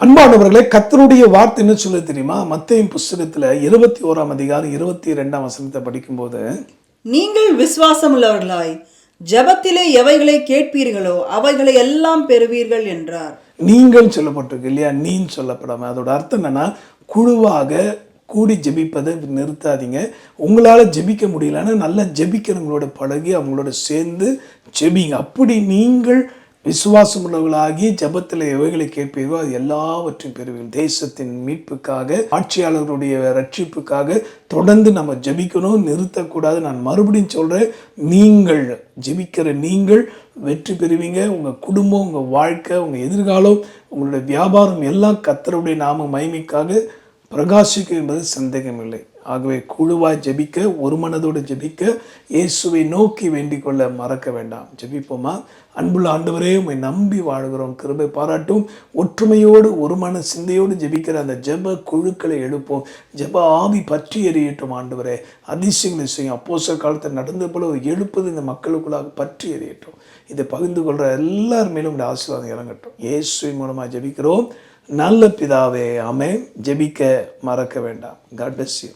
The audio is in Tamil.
அன்பானவர்களே, கர்த்தருடைய வார்த்தை என்ன சொல்ல தெரியுமா? மத்தேயு புஸ்தகத்துல 21ஆம் அதிகாரம் 22ஆம் வசனத்தை படிக்கும்போது, நீங்கள் விசுவாசம் உள்ளவர்களாய் ஜெபத்திலே எவைகளை கேட்பீர்களோ அவைகளை எல்லாம் பெறுவீர்கள் என்றார். நீங்கள் சொல்லப்பட்டிருக்கு இல்லையா? நீன்னு சொல்லப்படாம. அதோட அர்த்தம் என்னன்னா, குழுவாக கூடி ஜெபிப்பதை நிறுத்தாதீங்க. உங்களால் ஜெபிக்க முடியலன்னா நல்லா ஜெபிக்கிறவங்களோட பழகி அவங்களோட சேர்ந்து ஜெபிங்க. அப்படி நீங்கள் விசுவாசம் உள்ளவர்களாகி ஜெபத்தில் எவைகளை கேட்பீர்களோ அது எல்லாவற்றையும் பெறுவீர்கள். தேசத்தின் மீட்புக்காக, ஆட்சியாளர்களுடைய ரட்சிப்புக்காக தொடர்ந்து நம்ம ஜெபிக்கணும், நிறுத்தக்கூடாது. நான் மறுபடியும் சொல்கிறேன், நீங்கள் ஜெபிக்கிற நீங்கள் வெற்றி பெறுவீங்க. உங்கள் குடும்பம், உங்கள் வாழ்க்கை, உங்கள் எதிர்காலம், உங்களுடைய வியாபாரம் எல்லாம் கர்த்தருடைய நாம மகிமைக்காக பிரகாசிக்கும் என்பது சந்தேகம் இல்லை. ஆகவே குழுவாய் ஜெபிக்க, ஒரு மனதோடு ஜெபிக்க, இயேசுவை நோக்கி வேண்டிக் கொள்ள மறக்க வேண்டாம். ஜெபிப்போமா? அன்புள்ள ஆண்டவரே, உம்மை நம்பி வாழ்கிறோம், கிருபை பாராட்டும். ஒற்றுமையோடு ஒரு மன சிந்தையோடு ஜெபிக்கிற அந்த ஜெப குழுக்களை எழுப்போம். ஜெப ஆவி பற்றி எறியட்டும் ஆண்டவரே. அதிசயங்களை செய்யும். அப்போஸ்தலர் காலத்தில் நடந்தது போல ஒரு எழுப்பது இந்த மக்களுக்குள்ளாக பற்றி எறியட்டும். இதை பகிர்ந்து கொள்கிற எல்லார் மேலும் உடைய ஆசீர்வாதம் இறங்கட்டும். இயேசுவின் மூலமாக ஜெபிக்கிறோம் நல்ல பிதாவே, ஆமென். ஜெபிக்க மறக்க வேண்டாம். God bless you.